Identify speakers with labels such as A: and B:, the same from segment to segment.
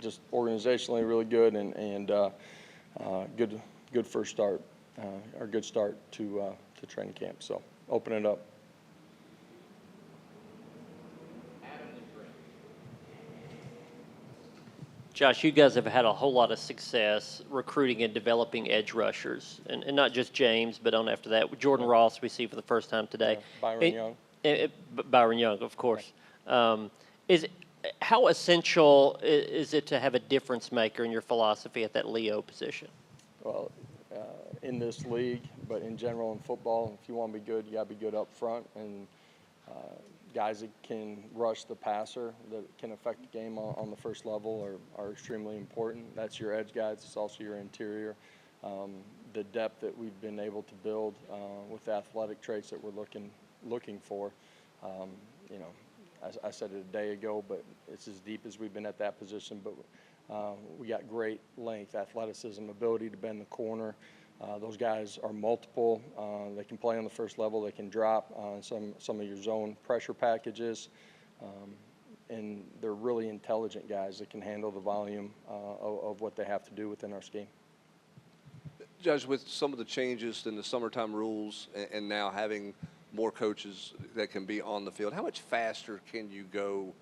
A: just organizationally really good and good first start, or good start to training camp. So open it up.
B: Josh, you guys have had a whole lot of success recruiting and developing edge rushers, and not just James, but on after that, Jordan Ross we see for the first time today.
A: Byron Young.
B: Byron Young, of course. How essential is it to have a difference maker in your philosophy at that Leo position?
A: Well, in this league, but in general in football, if you want to be good, you got to be good up front, and guys that can rush the passer, that can affect the game on the first level are extremely important. That's your edge guys. It's also your interior. The depth that we've been able to build with the athletic traits that we're looking for. You know, I said it a day ago, but it's as deep as we've been at that position. But we got great length, athleticism, ability to bend the corner. Those guys are multiple. They can play on the first level. They can drop on some of your zone pressure packages. And they're really intelligent guys that can handle the volume of what they have to do within our scheme.
C: Judge, with some of the changes in the summertime rules and now having more coaches that can be on the field, how much faster can you go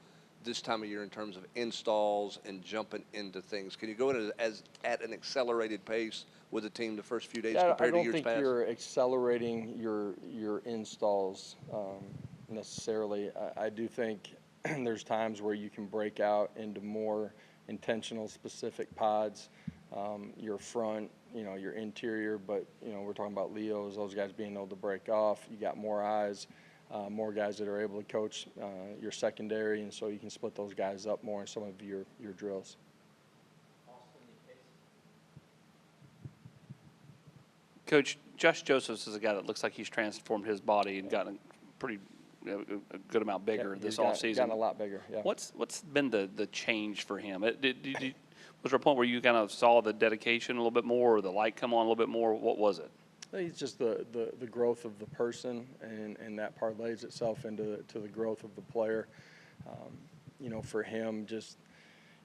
C: this time of year in terms of installs and jumping into things? Can you go at an accelerated pace with the team the first few days compared to years past?
A: I don't think you're accelerating your installs necessarily. I do think there's times where you can break out into more intentional, specific pods. Your front, you know, your interior, but you know, we're talking about Leos, those guys being able to break off. You got more eyes. More guys that are able to coach your secondary, and so you can split those guys up more in some of your drills.
D: Coach, Josh Josephs is a guy that looks like he's transformed his body and gotten pretty a good amount bigger this offseason.
A: He's gotten a lot bigger, yeah.
D: What's been the change for him? Was there a point where you kind of saw the dedication a little bit more, or the light come on a little bit more? What was it?
A: It's just the growth of the person, and that parlays itself into the growth of the player. You know, for him, just,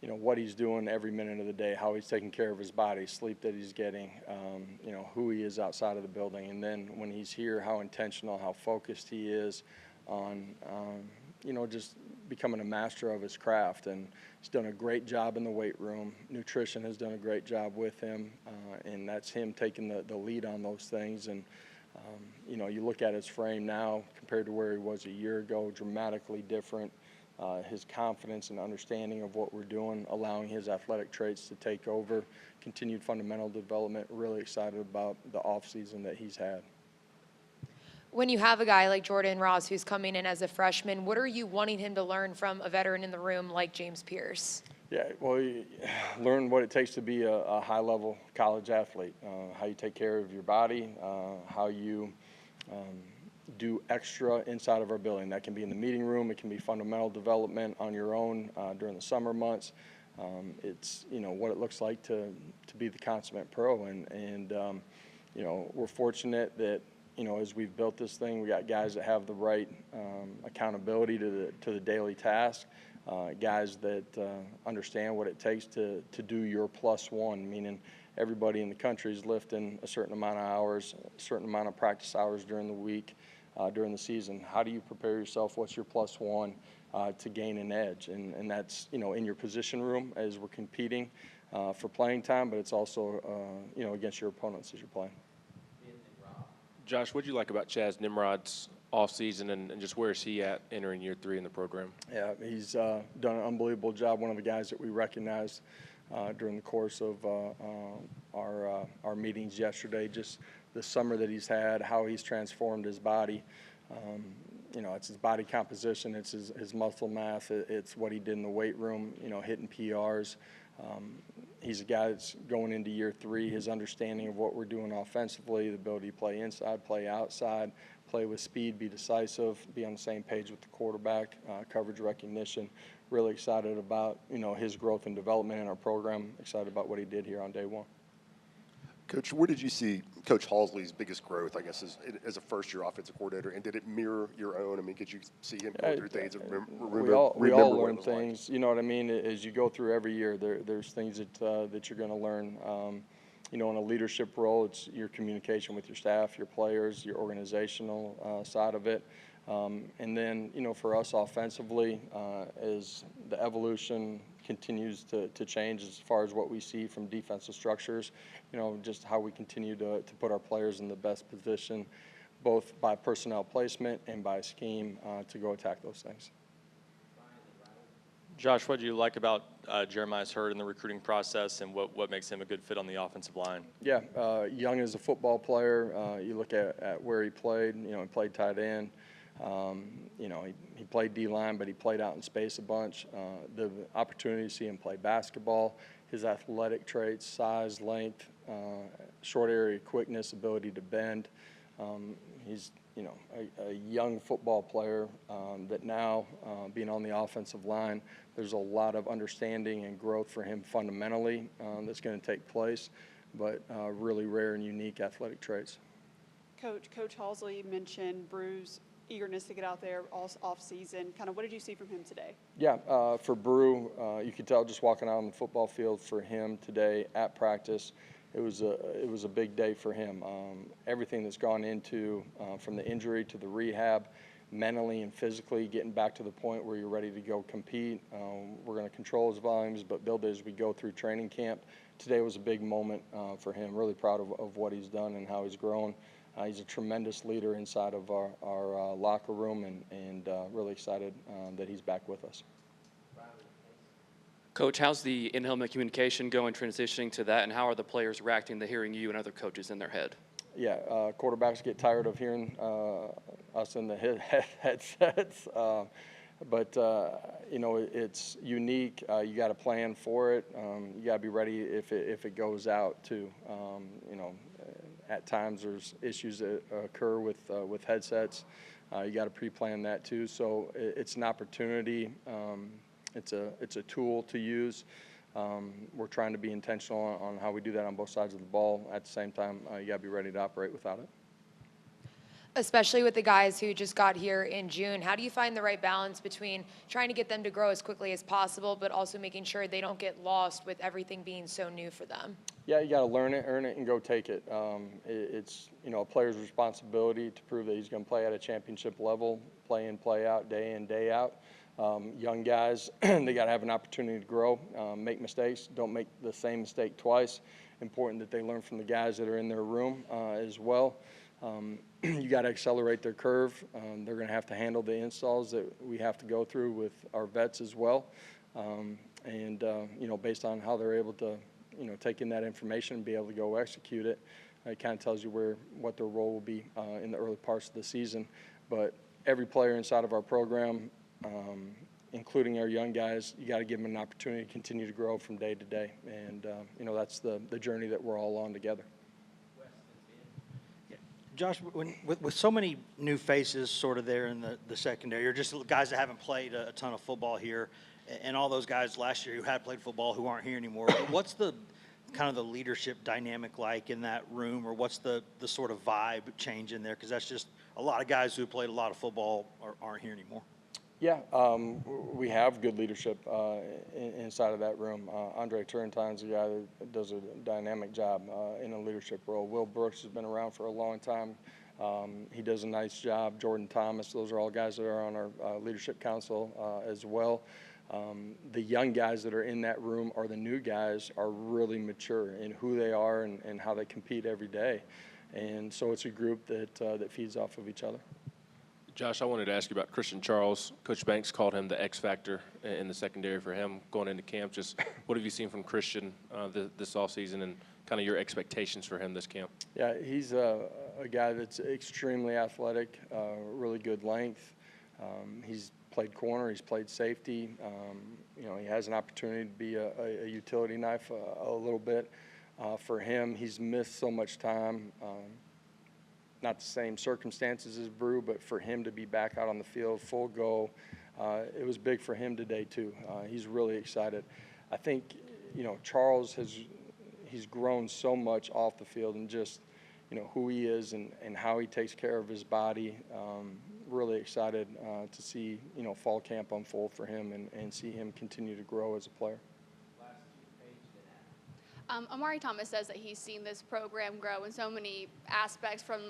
A: you know, what he's doing every minute of the day, how he's taking care of his body, sleep that he's getting, you know, who he is outside of the building. And then when he's here, how intentional, how focused he is on, you know, just becoming a master of his craft. And he's done a great job in the weight room. Nutrition has done a great job with him, and that's him taking the lead on those things. And, you know, you look at his frame now compared to where he was a year ago, dramatically different. His confidence and understanding of what we're doing, allowing his athletic traits to take over, continued fundamental development, really excited about the offseason that he's had.
E: When you have a guy like Jordan Ross who's coming in as a freshman, what are you wanting him to learn from a veteran in the room like James Pierce?
A: Yeah, well, learn what it takes to be a high-level college athlete, how you take care of your body, how you do extra inside of our building. That can be in the meeting room. It can be fundamental development on your own during the summer months. It's, you know, what it looks like to be the consummate pro. And you know, we're fortunate that, you know, as we've built this thing, we got guys that have the right accountability to the daily task, guys that understand what it takes to do your +1, meaning everybody in the country is lifting a certain amount of hours, a certain amount of practice hours during the week, during the season. How do you prepare yourself? What's your +1 to gain an edge? And that's, you know, in your position room as we're competing for playing time, but it's also, you know, against your opponents as you're playing.
F: Josh, what do you like about Chaz Nimrod's offseason and just where is he at entering year 3 in the program?
A: Yeah, he's done an unbelievable job. One of the guys that we recognized during the course of our meetings yesterday, just the summer that he's had, how he's transformed his body. You know, it's his body composition, it's his muscle mass, it's what he did in the weight room, you know, hitting PRs. He's a guy that's going into year 3, his understanding of what we're doing offensively, the ability to play inside, play outside, play with speed, be decisive, be on the same page with the quarterback, coverage recognition. Really excited about, you know, his growth and development in our program, excited about what he did here on day 1.
G: Coach, where did you see Coach Halsley's biggest growth, I guess, as a first-year offensive coordinator, and did it mirror your own? I mean, could you see him go through things and
A: We all
G: what it
A: learn
G: was like?
A: things, you know what I mean? As you go through every year, there's things that you're going to learn. You know, in a leadership role, it's your communication with your staff, your players, your organizational side of it. And then, you know, for us offensively, as the evolution continues to change as far as what we see from defensive structures, you know, just how we continue to put our players in the best position, both by personnel placement and by scheme, to go attack those things.
H: Josh, what do you like about Jeremiah's Hurd in the recruiting process, and what makes him a good fit on the offensive line?
A: Yeah, young as a football player. You look at where he played. You know, he played tight end. You know, he played D-line, but he played out in space a bunch. The opportunity to see him play basketball, his athletic traits, size, length, short area quickness, ability to bend. He's, you know, a young football player that now, being on the offensive line, there's a lot of understanding and growth for him fundamentally that's going to take place, but really rare and unique athletic traits.
I: Coach Halsley mentioned Brew's eagerness to get out there all off season. Kind of what did you see from him today?
A: Yeah, for Brew, you could tell just walking out on the football field for him today at practice, it was a big day for him. Everything that's gone into from the injury to the rehab, mentally and physically, getting back to the point where you're ready to go compete. We're going to control his volumes, but build it as we go through training camp. Today was a big moment for him. Really proud of what he's done and how he's grown. He's a tremendous leader inside of our locker room, and really excited that he's back with us.
J: Coach, how's the in-helmet communication going, transitioning to that, and how are the players reacting to hearing you and other coaches in their head?
A: Yeah, quarterbacks get tired of hearing us in the headsets, but you know, it's unique. You got to plan for it. You got to be ready if it goes out too. You know, at times there's issues that occur with headsets. You got to pre-plan that too. So it's an opportunity. It's a tool to use. We're trying to be intentional on how we do that on both sides of the ball. At the same time, you got to be ready to operate without it.
E: Especially with the guys who just got here in June, how do you find the right balance between trying to get them to grow as quickly as possible, but also making sure they don't get lost with everything being so new for them?
A: Yeah, you got to learn it, earn it, and go take it. It's, you know, a player's responsibility to prove that he's going to play at a championship level, play in, play out, day in, day out. Young guys, they got to have an opportunity to grow, make mistakes. Don't make the same mistake twice. Important that they learn from the guys that are in their room as well. You got to accelerate their curve. They're going to have to handle the installs that we have to go through with our vets as well. You know, based on how they're able to, you know, take in that information and be able to go execute it, it kind of tells you what their role will be in the early parts of the season. But every player inside of our program, including our young guys, you got to give them an opportunity to continue to grow from day to day. And, you know, that's the journey that we're all on together.
K: Josh, with so many new faces sort of there in the secondary, or just guys that haven't played a ton of football here, and all those guys last year who had played football who aren't here anymore, what's the kind of the leadership dynamic like in that room, or what's the sort of vibe change in there? Because that's just a lot of guys who played a lot of football aren't here anymore.
A: Yeah, we have good leadership inside of that room. Andre Turrentine's a guy that does a dynamic job in a leadership role. Will Brooks has been around for a long time. He does a nice job. Jordan Thomas, those are all guys that are on our leadership council as well. The young guys that are in that room, or the new guys, are really mature in who they are and how they compete every day. And so it's a group that feeds off of each other.
F: Josh, I wanted to ask you about Christian Charles. Coach Banks called him the X factor in the secondary for him going into camp. Just what have you seen from Christian this offseason, and kind of your expectations for him this camp?
A: Yeah, he's a guy that's extremely athletic, really good length. He's played corner, he's played safety. You know, he has an opportunity to be a utility knife a little bit. For him, he's missed so much time. Not the same circumstances as Brew, but for him to be back out on the field, full go, it was big for him today too. He's really excited. I think, you know, Charles he's grown so much off the field and just, who he is and how he takes care of his body. Really excited to see, fall camp unfold for him and see him continue to grow as a player.
L: Amari Thomas says that he's seen this program grow in so many aspects, from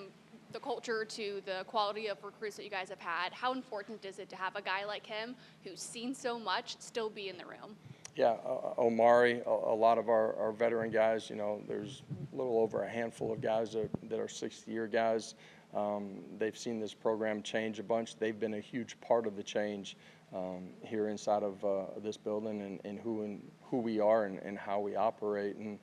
L: the culture to the quality of recruits that you guys have had. How important is it to have a guy like him who's seen so much still be in the room?
A: Yeah, Omari, a lot of our veteran guys, there's a little over a handful of guys that are 60-year guys. They've seen this program change a bunch. They've been a huge part of the change here inside of this building and who we are and how we operate. And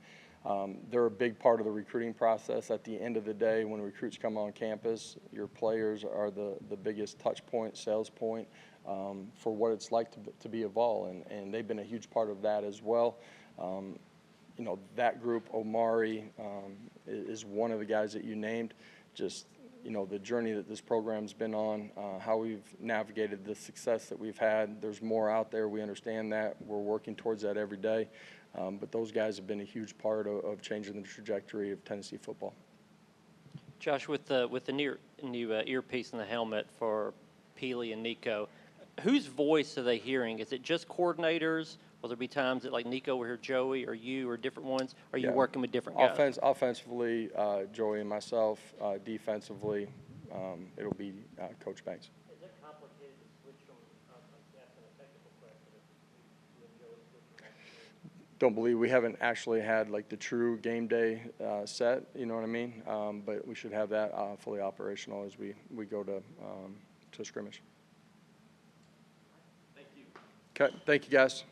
A: they're a big part of the recruiting process. At the end of the day, when recruits come on campus, your players are the biggest touch point, sales point for what it's like to be a Vol, and they've been a huge part of that as well. That group, Omari is one of the guys that you named. Just the journey that this program's been on, how we've navigated the success that we've had. There's more out there. We understand that. We're working towards that every day. But those guys have been a huge part of changing the trajectory of Tennessee football.
B: Josh, with the new earpiece in the helmet for Peely and Nico, whose voice are they hearing? Is it just coordinators? Will there be times that, like, Nico will hear Joey or you or different ones? Are you working with different guys?
A: Offensively, Joey and myself. Defensively, it'll be Coach Banks.
B: Is it complicated to switch from, I'm asking a technical question, if you and Joey switch from?
A: Don't believe we haven't actually had like the true game day set, you know what I mean? But we should have that fully operational as we go to scrimmage.
B: Thank you.
A: Okay, thank you guys.